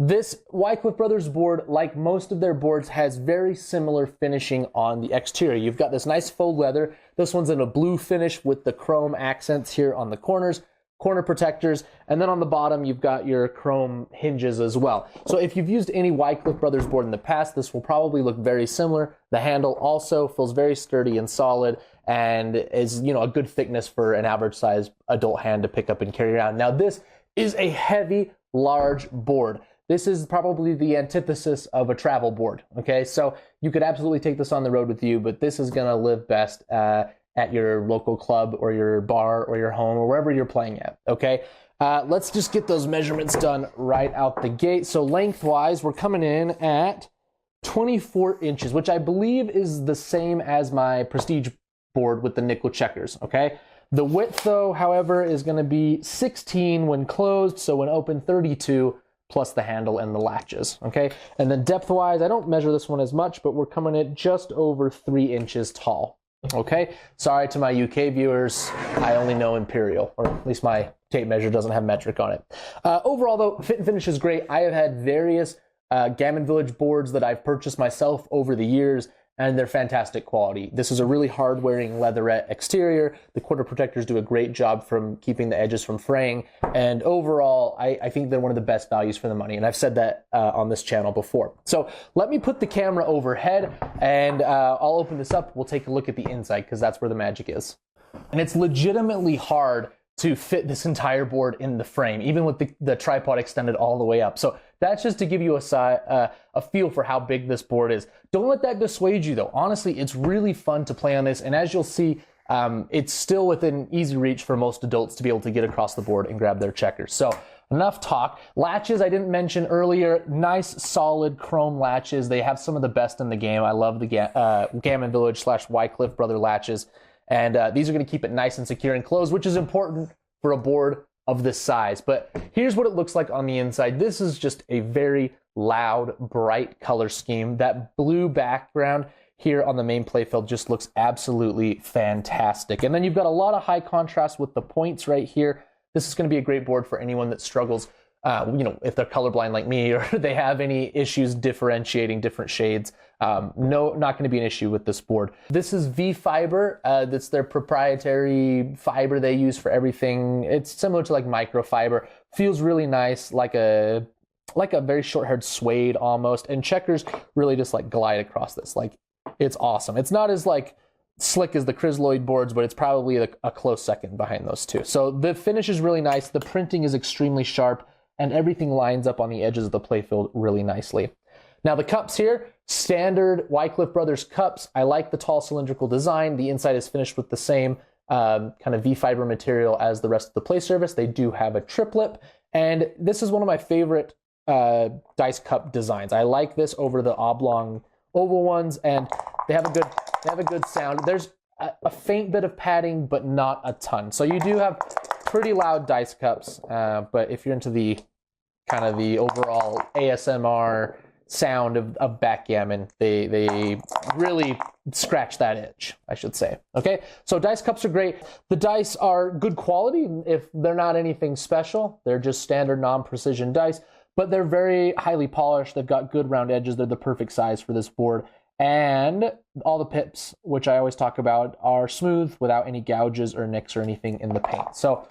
This Wycliffe Brothers board, like most of their boards, has very similar finishing on the exterior. You've got this nice faux leather. This one's in a blue finish with the chrome accents here on the corners, corner protectors, and then on the bottom you've got your chrome hinges as well. So if you've used any Wycliffe Brothers board in the past, this will probably look very similar. The handle also feels very sturdy and solid and is, a good thickness for an average size adult hand to pick up and carry around. Now this is a heavy, large board. This is probably the antithesis of a travel board, okay? So you could absolutely take this on the road with you, but this is gonna live best at your local club or your bar or your home or wherever you're playing at, okay? Let's just get those measurements done right out the gate. So lengthwise, we're coming in at 24 inches, which I believe is the same as my Prestige board with the nickel checkers, okay? The width though, however, is gonna be 16 when closed, so when open 32, plus the handle and the latches, okay? And then depth-wise, I don't measure this one as much, but we're coming at just over 3 inches tall, okay? Sorry to my UK viewers, I only know imperial, or at least my tape measure doesn't have metric on it. Overall though, fit and finish is great. I have had various Gammon Village boards that I've purchased myself over the years, and they're fantastic quality. This is a really hard-wearing leatherette exterior. The quarter protectors do a great job from keeping the edges from fraying, and overall, I think they're one of the best values for the money, and I've said that on this channel before. So let me put the camera overhead, and I'll open this up. We'll take a look at the inside, because that's where the magic is. And it's legitimately hard to fit this entire board in the frame, even with the tripod extended all the way up. So that's just to give you a feel for how big this board is. Don't let that dissuade you though. Honestly, it's really fun to play on this, and as you'll see, it's still within easy reach for most adults to be able to get across the board and grab their checkers. So enough talk. Latches I didn't mention earlier. Nice solid chrome latches. They have some of the best in the game. I love the Gammon Village / Wycliffe Brother latches. And these are going to keep it nice and secure and closed, which is important for a board of this size. But here's what it looks like on the inside. This is just a very loud, bright color scheme. That blue background here on the main playfield just looks absolutely fantastic. And then you've got a lot of high contrast with the points right here. This is going to be a great board for anyone that struggles, if they're colorblind like me, or they have any issues differentiating different shades. No, not going to be an issue with this board. This is V-Fiber. That's their proprietary fiber they use for everything. It's similar to like microfiber. Feels really nice, like a very short-haired suede almost. And checkers really just like glide across this. Like, it's awesome. It's not as like slick as the Chrysaloid boards, but it's probably a close second behind those two. So the finish is really nice. The printing is extremely sharp, and everything lines up on the edges of the playfield really nicely. Now the cups here, standard Wycliffe Brothers cups. I like the tall cylindrical design. The inside is finished with the same kind of V-fiber material as the rest of the play surface. They do have a trip lip, and this is one of my favorite dice cup designs. I like this over the oblong oval ones, and they have a good sound. There's a faint bit of padding, but not a ton. So you do have pretty loud dice cups, but if you're into the kind of the overall ASMR sound of backgammon, they really scratch that itch, I should say. Okay, so dice cups are great. The dice are good quality. If they're not anything special, they're just standard non-precision dice, but they're very highly polished. They've got good round edges. They're the perfect size for this board. And all the pips, which I always talk about, are smooth without any gouges or nicks or anything in the paint. So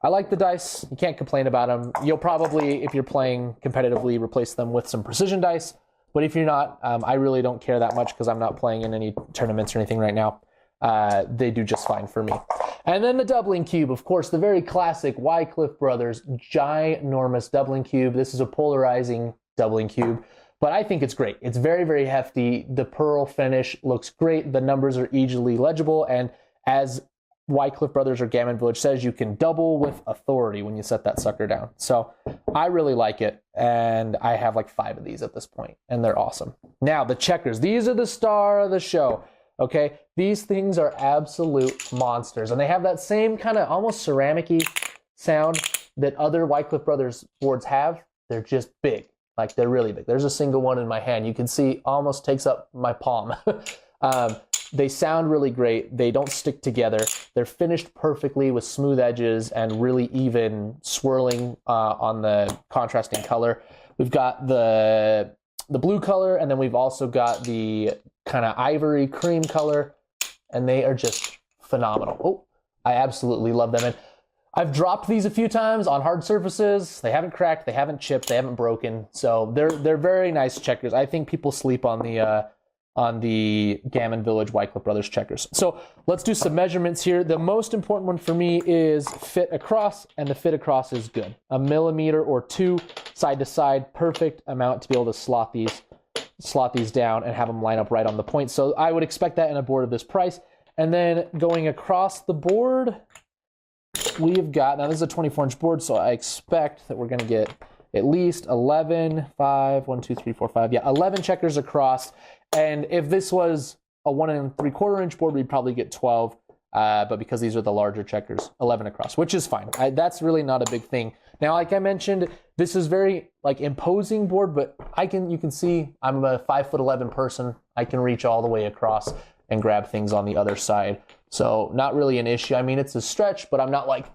I like the dice. You can't complain about them. You'll probably, if you're playing competitively, replace them with some precision dice. But if you're not, I really don't care that much because I'm not playing in any tournaments or anything right now. They do just fine for me. And then the doubling cube, of course, the very classic Wycliffe Brothers ginormous doubling cube. This is a polarizing doubling cube, but I think it's great. It's very, very hefty. The pearl finish looks great. The numbers are easily legible, and as Wycliffe Brothers or Gammon Village says, you can double with authority when you set that sucker down. So I really like it, and I have like 5 of these at this point, and they're awesome. Now the checkers, these are the star of the show. Okay, these things are absolute monsters, and they have that same kind of almost ceramic-y sound that other Wycliffe Brothers boards have. They're just big, like they're really big. There's a single one in my hand. You can see almost takes up my palm. They sound really great. They don't stick together. They're finished perfectly with smooth edges and really even swirling on the contrasting color. We've got the blue color, and then we've also got the kind of ivory cream color, and they are just phenomenal. Oh, I absolutely love them. And I've dropped these a few times on hard surfaces. They haven't cracked, they haven't chipped, they haven't broken. So they're very nice checkers. I think people sleep on the Gammon Village Wycliffe Brothers checkers. So let's do some measurements here. The most important one for me is fit across, and the fit across is good. 1 millimeter or 2 side to side, perfect amount to be able to slot these down and have them line up right on the point. So I would expect that in a board of this price. And then going across the board, we've got, now this is a 24-inch board, so I expect that we're gonna get at least 11, 5, 1, 2, 3, 4, 5, yeah, 11 checkers across. And if this was a 1 3/4 inch board, we'd probably get 12. But because these are the larger checkers, 11 across, which is fine. That's really not a big thing. Now, like I mentioned, this is very like imposing board, but you can see I'm a 5'11" person. I can reach all the way across and grab things on the other side. So not really an issue. I mean, it's a stretch, but I'm not like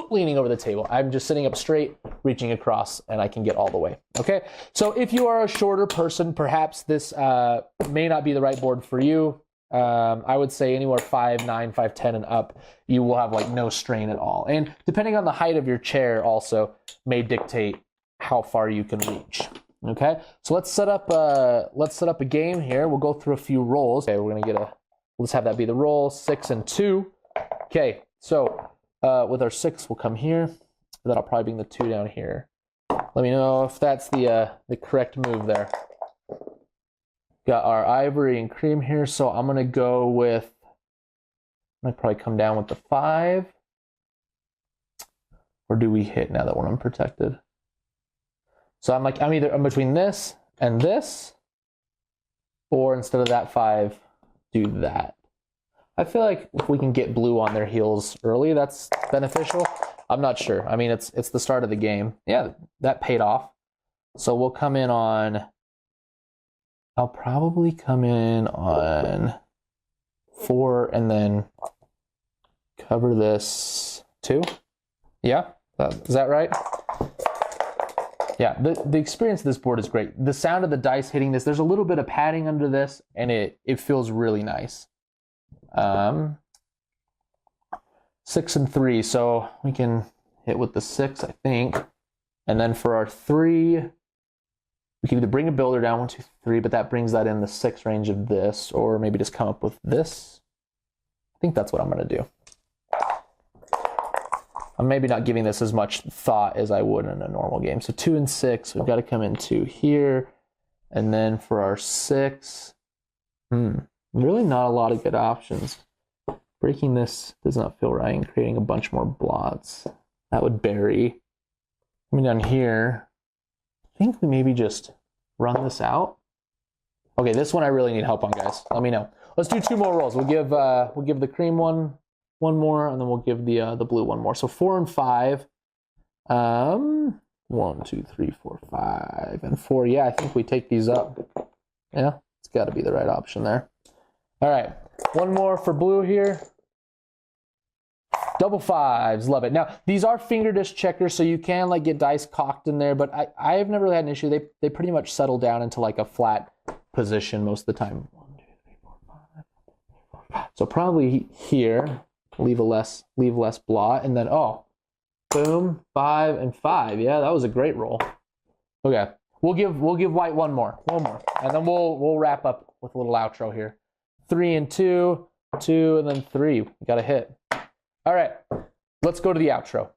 leaning over the table. I'm just sitting up straight, reaching across, and I can get all the way. Okay, so if you are a shorter person, perhaps this may not be the right board for you. I would say anywhere 5'9", 5'10", and up, you will have like no strain at all. And depending on the height of your chair also may dictate how far you can reach. Okay, so let's set up a game here. We'll go through a few rolls. Okay, we're gonna get let's have that be the roll, 6 and 2. Okay, so with our 6, we'll come here, and then I'll probably bring the 2 down here. Let me know if that's the correct move there. Got our ivory and cream here, so I'm gonna go with, I'm gonna probably come down with the 5. Or do we hit now that we're unprotected? So I'm between this and this, or instead of that 5, do that. I feel like if we can get blue on their heels early, that's beneficial. I'm not sure. I mean, it's the start of the game. Yeah, that paid off. So we'll come in on, I'll probably come in on 4 and then cover this 2. Yeah, is that right? Yeah, the experience of this board is great. The sound of the dice hitting this, there's a little bit of padding under this, and it feels really nice. 6 and 3, so we can hit with the 6, I think. And then for our 3, we can either bring a builder down, 1, 2, 3, but that brings that in the 6 range of this, or maybe just come up with this. I think that's what I'm going to do. I'm maybe not giving this as much thought as I would in a normal game. So 2 and 6, we've got to come into here. And then for our 6, really not a lot of good options. Breaking this does not feel right, and creating a bunch more blots. That would bury. Coming down here, I think we maybe just run this out. Okay, this one I really need help on, guys. Let me know. Let's do 2 more rolls. We'll give the cream one more, and then we'll give the blue one more. So 4 and 5. 1, 2, 3, 4, 5, and 4. Yeah, I think we take these up. Yeah, it's got to be the right option there. All right, 1 more for blue here. Double 5s, love it. Now, these are finger disc checkers, so you can like get dice cocked in there, but I've never really had an issue. They pretty much settle down into like a flat position most of the time. 1, 2, 3, 4, 5, 4, 5. So probably here, leave less blot, and then boom, 5 and 5. Yeah, that was a great roll. Okay, we'll give white one more, and then we'll wrap up with a little outro here. 3 and 2, 2 and then 3. We got a hit. All right, let's go to the outro.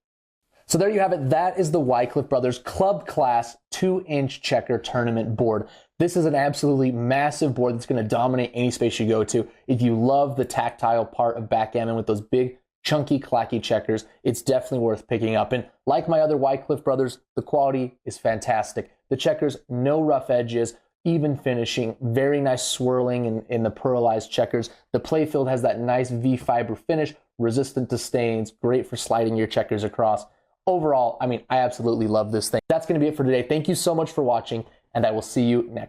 So there you have it. That is the Wycliffe Brothers Club Class 2-inch checker tournament board. This is an absolutely massive board that's going to dominate any space you go to. If you love the tactile part of backgammon with those big, chunky, clacky checkers, it's definitely worth picking up. And like my other Wycliffe Brothers, the quality is fantastic. The checkers, no rough edges, even finishing, very nice swirling in the pearlized checkers. The playfield has that nice V-fiber finish, resistant to stains, great for sliding your checkers across. Overall, I mean, I absolutely love this thing. That's going to be it for today. Thank you so much for watching, and I will see you next time.